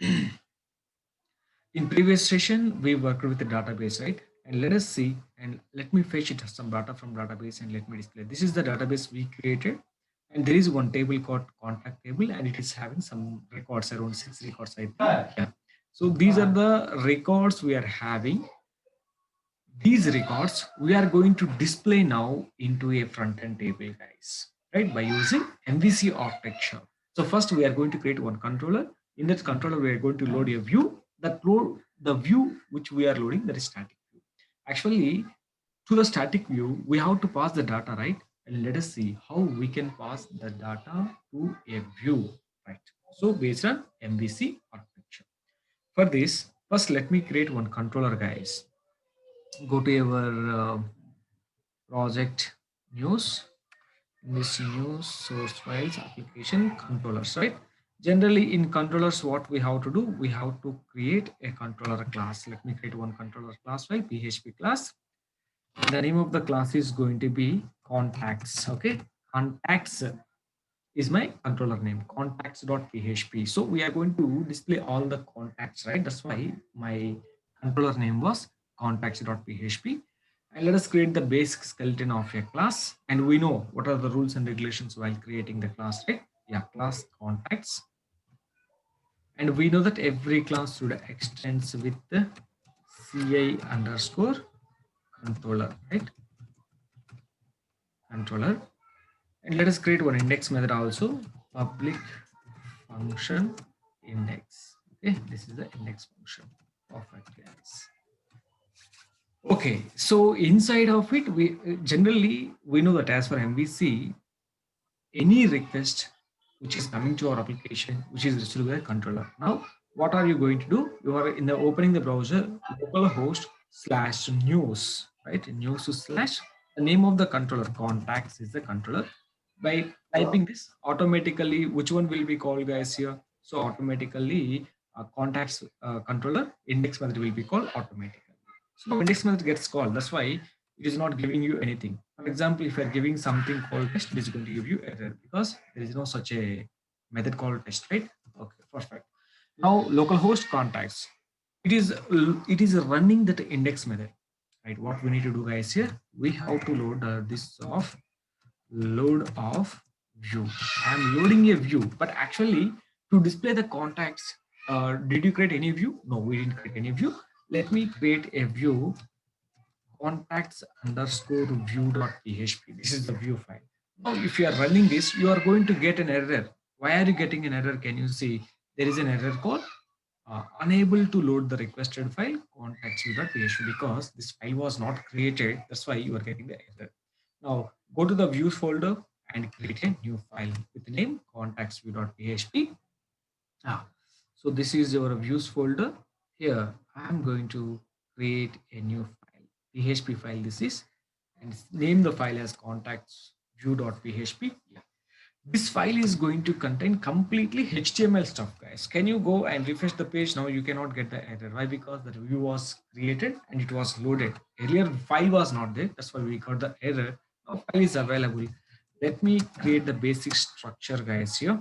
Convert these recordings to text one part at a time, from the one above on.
In previous session, we worked with the database, right? And let us see, and let me fetch it some data from database and let me display. This is the database we created. And there is one table called contact table, and it is having some records, around 6 records, I think. Yeah. So these are the records we are having. These records we are going to display now into a front-end table, guys, right? By using MVC architecture. So first we are going to create one controller. In that controller, we are going to load a view. That load the view which we are loading, that is static view. Actually, to the static view, we have to pass the data, right? And let us see how we can pass the data to a view, right? So based on MVC architecture. For this, first let me create one controller, guys. Go to your project news. In this news source files application controllers, right? Generally in controllers, what we have to do, we have to create a controller class. Let me create one controller class file, php class. The name of the class is going to be contacts. Okay, contacts is my controller name, contacts.php. So we are going to display all the contacts, right? That's why my controller name was contacts.php. And let us create the basic skeleton of a class. And we know what are the rules and regulations while creating the class, right? Yeah, class contacts. And we know that every class should extends with the ci underscore controller, right? Controller. And let us create one index method also, public function index. Okay, this is the index function. Perfect, guys. Okay, so inside of it, we generally we know that as for MVC, any request which is coming to our application, which is received by a controller. Now, what are you going to do? You are in the opening the browser, localhost slash news, right? News slash the name of the controller, contacts is the controller. By typing this automatically, which one will be called, guys, here? So automatically contacts controller index method will be called automatically. So index method gets called. That's why it is not giving you anything. For example, if you're giving something called test, it is going to give you error because there is no such a method called test, right? Okay, perfect. Now localhost contacts. It is running that index method, right? What we need to do, guys, here we have to load this of load of view. I'm loading a view, but actually to display the contacts, did you create any view? No, we didn't create any view. Let me create a view contacts underscore view.php. This is the view file. Now, if you are running this, you are going to get an error. Why are you getting an error? Can you see there is an error called unable to load the requested file contacts view.php because this file was not created. That's why you are getting the error. Now, go to the views folder and create a new file with the name contacts view.php. So this is your views folder. Here, I'm going to create a new file, PHP file this is, and name the file as contacts view.php. Yeah. This file is going to contain completely HTML stuff, guys. Can you go and refresh the page? Now you cannot get the error. Why? Because the view was created and it was loaded. Earlier file was not there. That's why we got the error. Now file is available. Let me create the basic structure, guys, here.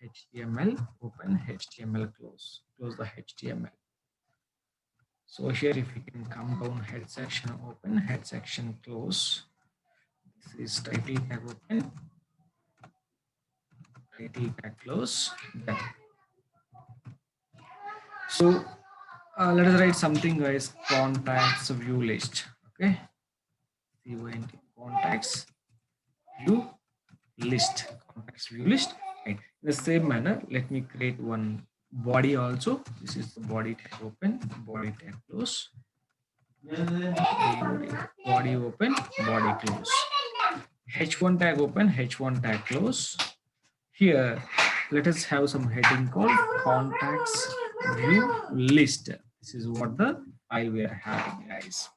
HTML, open, HTML, close the HTML. So here, if you can come down, head section open, head section close. This is title tag open, title tag close. Done. So let us write something, guys. Contacts view list. Okay, contacts view list. Contacts view list. Right. In the same manner, let me create one body also. This is the body tag open, body tag close. Body open, body close. H1 tag open, H1 tag close. Here, let us have some heading called contacts view list. This is what the file we are having, guys.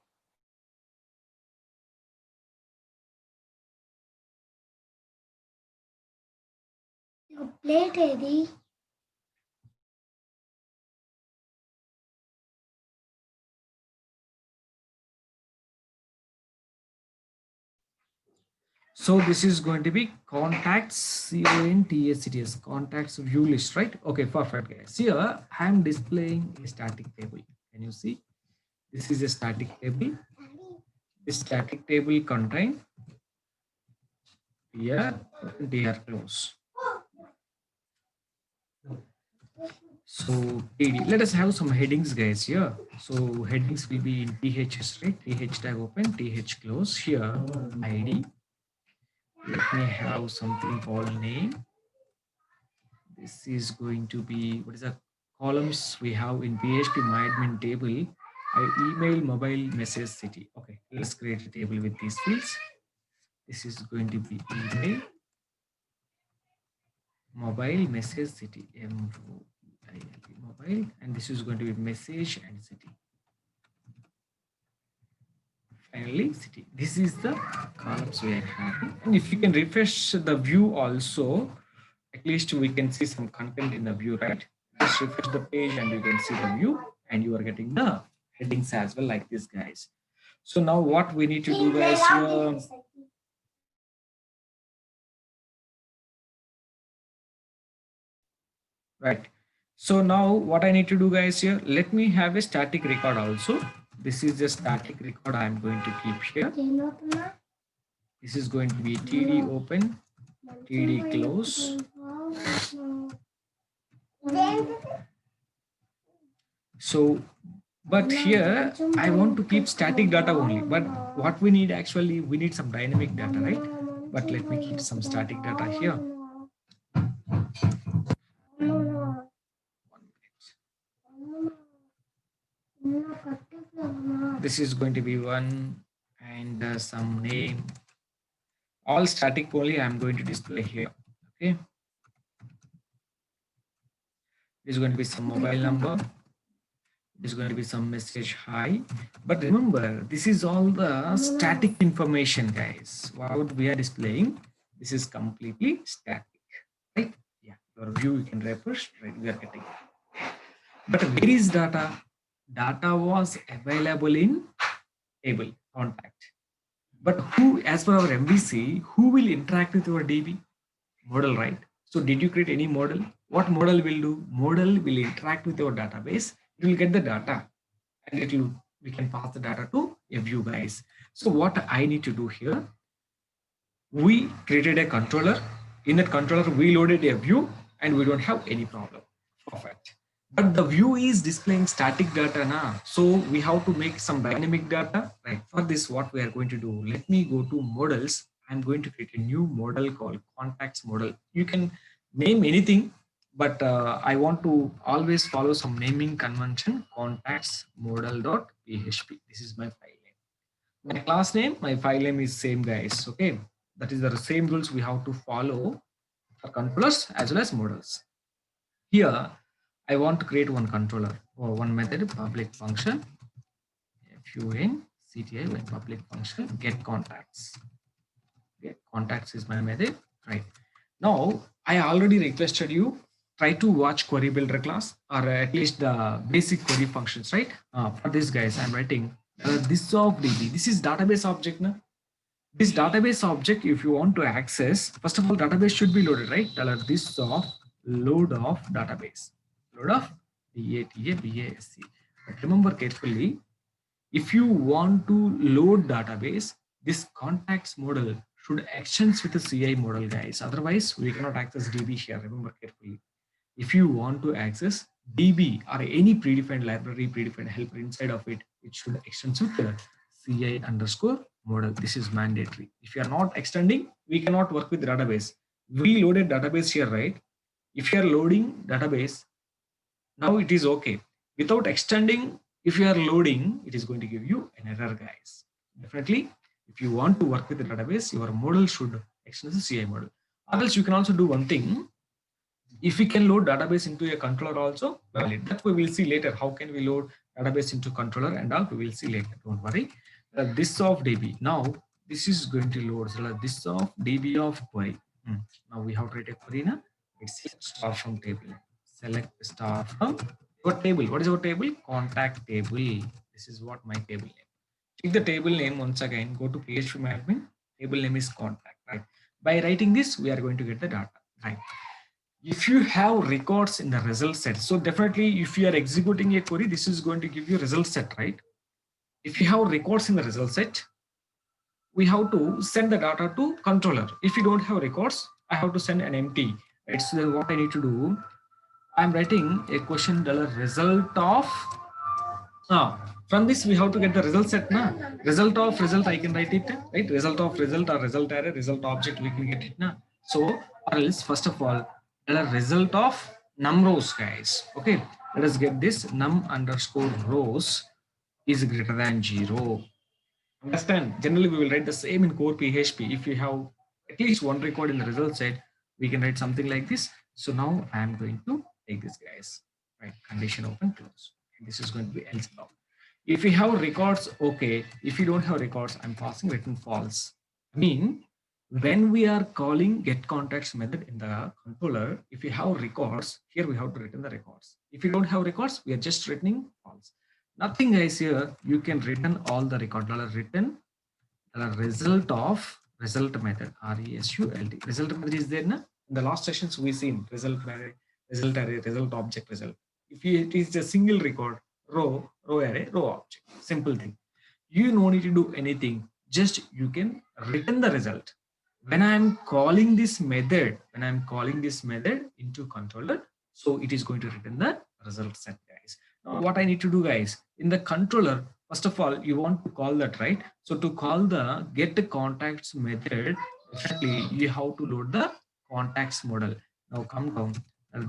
Play Teddy. So this is going to be contacts, contacts, contacts view list, right? Okay, perfect, guys. Here I am displaying a static table. Can you see? This is a static table. This static table contain here and here close. So TD, let us have some headings, guys. Here, so headings will be in THS, right? TH tag open, TH close. Here ID. Let me have something called name. This is going to be, what is the columns we have in PHP MyAdmin table? I email, mobile, message, city. Okay, let's create a table with these fields. This is going to be email, mobile, message, city, mobile, and this is going to be message and city. Finally, city. This is the columns we are having. And if you can refresh the view also, at least we can see some content in the view, right? Just refresh the page and you can see the view and you are getting the headings as well, like this, guys. So now what we need to do, guys, here, right? So now what I need to do, guys, here, let me have a static record also. This is the static record I'm going to keep here. This is going to be TD open, TD close. So, but here I want to keep static data only, but what we need actually, we need some dynamic data, right? But let me keep some static data here. 1 minute. This is going to be one and some name. All static only I'm going to display here. Okay. This is going to be some mobile number. There's going to be some message hi, but remember this is all the static information, guys. What we are displaying, this is completely static, right? Yeah, your view you can refresh, right? We are getting, but where is data? Data was available in table contact, but who, as per our MVC, who will interact with your DB model, right? So did you create any model? What model will do? Model will interact with your database. You will get the data and it will, we can pass the data to a view, guys. So what I need to do here, we created a controller. In that controller we loaded a view and we don't have any problem. Perfect. But the view is displaying static data now, so we have to make some dynamic data, right? For this, what we are going to do, let me go to models. I'm going to create a new model called contacts model. You can name anything, but I want to always follow some naming convention. Contacts model.php. This is my file name. My class name, my file name is same, guys. Okay, that is the same rules we have to follow for controllers as well as models. Here I want to create one controller or one method, public function functi when public function get contacts. Get contacts is my method, right? Now I already requested you try to watch query builder class, or at least the basic query functions, right? For this, guys, I'm writing this of DB. This is database object now. This database object, if you want to access, first of all, database should be loaded, right? This of load of database, load of DATABASE. But remember carefully, if you want to load database, this contacts model should exchange with the CI model, guys. Otherwise, we cannot access DB here. Remember carefully. If you want to access DB or any predefined library, predefined helper inside of it, it should extend with the CI underscore model. This is mandatory. If you are not extending, we cannot work with database. We loaded database here, right? If you are loading database, now it is okay. Without extending, if you are loading, it is going to give you an error, guys. Definitely, if you want to work with the database, your model should extend the CI model. Or else you can also do one thing. If we can load database into a controller also, valid. That we will see later. How can we load database into controller and all, we will see later. Don't worry. This of DB. Now this is going to load. So this of DB of query. Now we have to write a query. Now it's select star from table. Select star from your table. What is your table? Contact table. This is what my table name. Take the table name once again. Go to PHP admin. table name is contact, right? By writing this, we are going to get the data, right? If you have records in the result set, so definitely if you are executing a query, this is going to give you result set, right? If you have records in the result set, we have to send the data to controller. If you don't have records, I have to send an empty, right? So then what I need to do, I'm writing a question result of, from this we have to get the result set na. Result of result I can write it, right? Result of result or result array, result object we can get it na. So or else first of all, the result of num rows, guys. Okay, let us get this num underscore rows is greater than 0. Understand? Generally we will write the same in core PHP. If you have at least one record in the result set, we can write something like this. So now I am going to take this, guys, right? Condition open close. And this is going to be else now. If you have records, okay. If you don't have records, I'm passing return false. I mean, when we are calling get contacts method in the controller, if you have records, here we have to return the records. If you don't have records, we are just returning false. Nothing, guys. Here you can return all the record return the result of result method, RESULT. Result method is there na? In the last sessions we seen result array, result object, result. If it is a single record, row array, row object, simple thing. You no need to do anything, just you can return the result. When I'm calling this method, into controller, so it is going to return the result set, guys. Now what I need to do, guys, in the controller, first of all, you want to call that, right? So to call the get contacts method, definitely you have to load the contacts model. Now come down,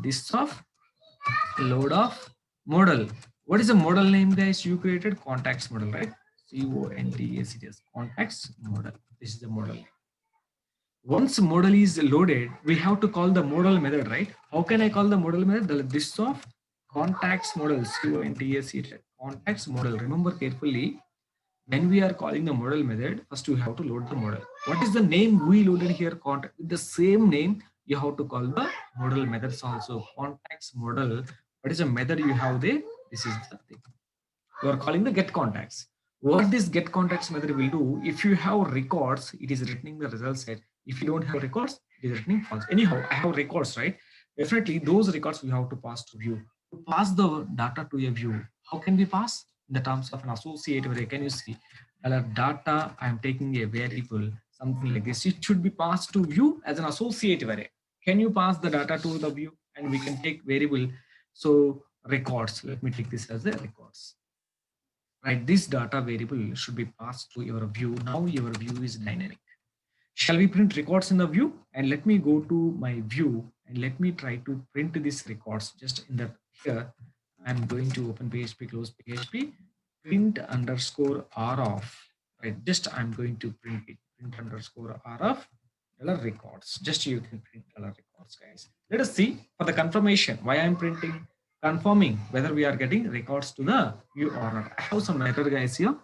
this of load of model. What is the model name, guys? You created contacts model, right? CONTACTS, contacts model. This is the model name. Once model is loaded, we have to call the model method, right? How can I call the model method? This of contacts model, CONTACTS, contacts model. Remember carefully, when we are calling the model method, first you have to load the model. What is the name we loaded here? Contact, with the same name, you have to call the model methods also. Contacts model. What is the method you have there? This is the thing. You are calling the get contacts. What this get contacts method will do, if you have records, it is returning the result set. If you don't have records, it is returning false. Anyhow, I have records, right? Definitely those records we have to pass to view. To pass the data to a view, how can we pass? In the terms of an associative array, can you see? Data, I am taking a variable, something like this. It should be passed to view as an associative array. Can you pass the data to the view? And we can take variable. So records, let me take this as the records. Right, this data variable should be passed to your view. Now your view is dynamic. Shall we print records in the view? And let me go to my view and let me try to print these records. Just in the here, I'm going to open PHP, close PHP, print underscore r of, right? Just I'm going to print it, print underscore r of records. Just you can print records, guys. Let us see for the confirmation why I'm printing, confirming whether we are getting records to the view or not. I have some error, guys, here.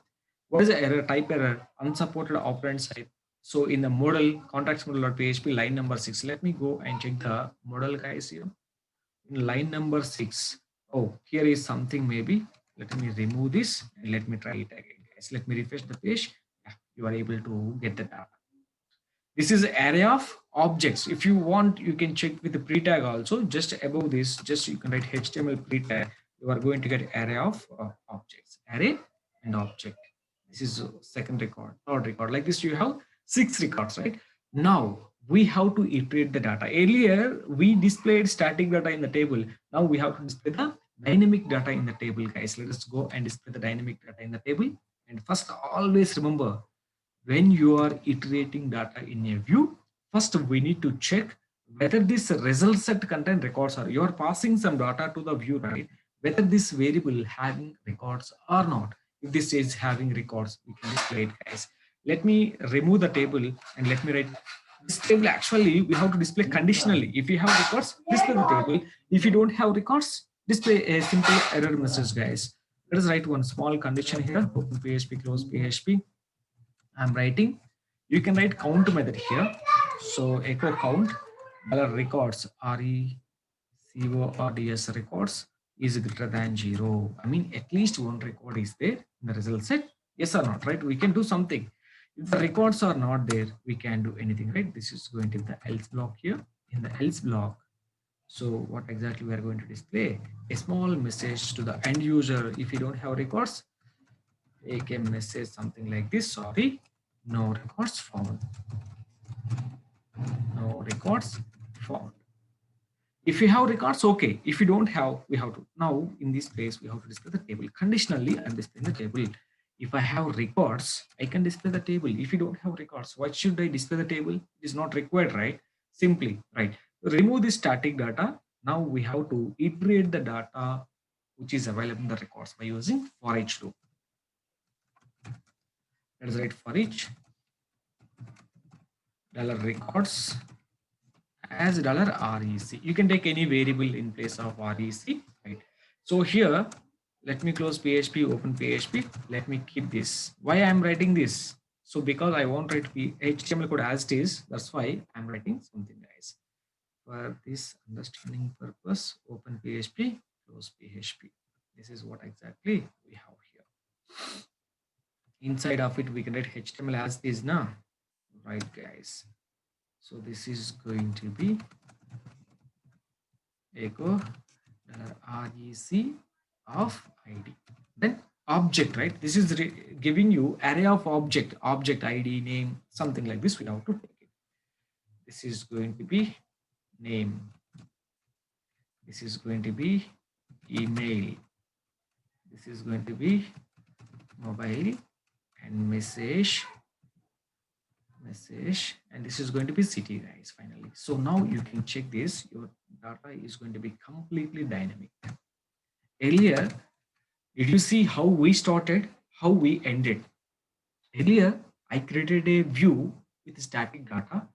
What is the error? Type error, unsupported operand type. So in the model, contacts model.php, line number 6. Let me go and check the model, guys, here. In line number 6. Oh, here is something maybe. Let me remove this and let me try it again, guys. Let me refresh the page. Yeah, you are able to get the data. This is array of objects. If you want, you can check with the pre-tag also. Just above this, just you can write HTML pre-tag. You are going to get array of objects, array and object. This is second record, third record. Like this, you have 6 records, right? Now we have to iterate the data. Earlier, we displayed static data in the table. Now we have to display the dynamic data in the table, guys. Let us go and display the dynamic data in the table. And first, always remember, when you are iterating data in a view, first we need to check whether this result set contain records or you are passing some data to the view, right? Whether this variable having records or not. If this is having records, we can display it, guys. Let me remove the table and let me write this table. Actually, we have to display conditionally. If you have records, display the table. If you don't have records, display a simple error message, guys. Let us write one small condition here. Open PHP, close PHP. I'm writing. You can write count method here. So echo count records, RECORDS records is greater than 0. I mean, at least one record is there in the result set. Yes or not, right? We can do something. If the records are not there, we can do anything, right? This is going to be the else block here. In the else block, so what exactly we are going to display? A small message to the end user. If you don't have records, take a message something like this: sorry, no records found. No records found. If you have records, okay. If you don't have, we have to. Now in this place, we have to display the table. Conditionally, I'm displaying the table. If I have records, I can display the table. If you don't have records, why should I display the table? It is not required, right? Simply, right? Remove the static data. Now we have to iterate the data which is available in the records by using for each loop. Let us write for each $records as $rec. You can take any variable in place of rec, right? So here, let me close PHP, open PHP. Let me keep this. Why I'm writing this? So because I won't write HTML code as it is, that's why I'm writing something, guys. For this understanding purpose, open PHP, close PHP. This is what exactly we have here. Inside of it, we can write HTML as it is now, right, guys? So this is going to be echo $rec of id. Then object, right? This is giving you array of object id, name, something like this. We have to take it. This is going to be name. This is going to be email. This is going to be mobile and message, and this is going to be city, guys. Finally, so now you can check this. Your data is going to be completely dynamic. Earlier, did you see how we started, how we ended? Earlier, I created a view with static data.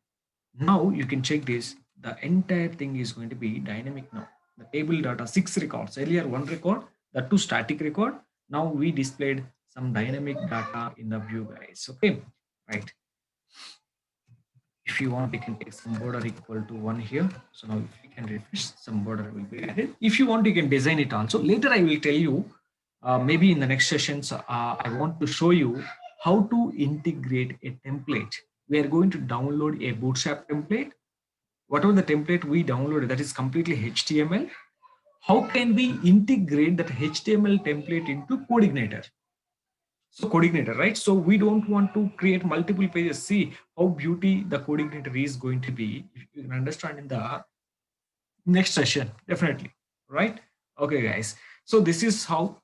Now you can check this. The entire thing is going to be dynamic now. The table data, 6 records. Earlier, 1 record, the 2 static record. Now we displayed some dynamic data in the view, guys. Okay, right. If you want, you can take some border equal to 1 here. So now if you can refresh, some border will be added. If you want, you can design it also. Later, I will tell you, maybe in the next sessions, I want to show you how to integrate a template. We are going to download a Bootstrap template. Whatever the template we downloaded, that is completely HTML. How can we integrate that HTML template into Codeigniter? So Codeigniter, right? So we don't want to create multiple pages. See how beauty the Codeigniter is going to be. If you can understand in the next session, definitely, right? Okay, guys. So this is how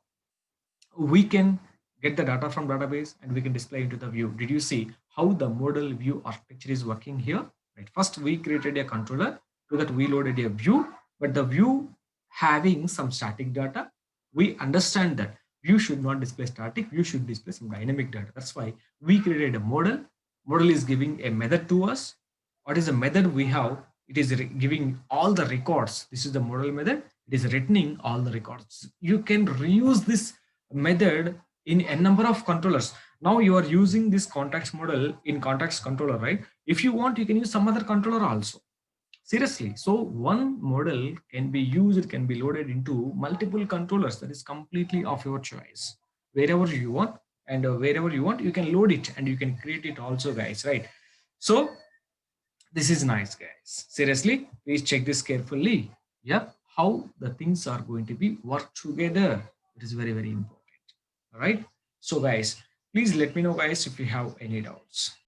we can get the data from database and we can display into the view. Did you see how the model view architecture is working here? Right. First, we created a controller. To that, we loaded a view, but the view having some static data. We understand that view should not display static. View should display some dynamic data. That's why we created a model. Model is giving a method to us. What is the method we have? It is giving all the records. This is the model method. It is returning all the records. You can reuse this method in a number of controllers. Now you are using this context model in context controller, right? If you want, you can use some other controller also. Seriously. So one model can be used, it can be loaded into multiple controllers. That is completely of your choice. Wherever you want and wherever you want, you can load it and you can create it also, guys, right? So this is nice, guys. Seriously, please check this carefully. Yeah, how the things are going to be work together. It is very, very important. All right. So guys, please let me know, guys, if you have any doubts.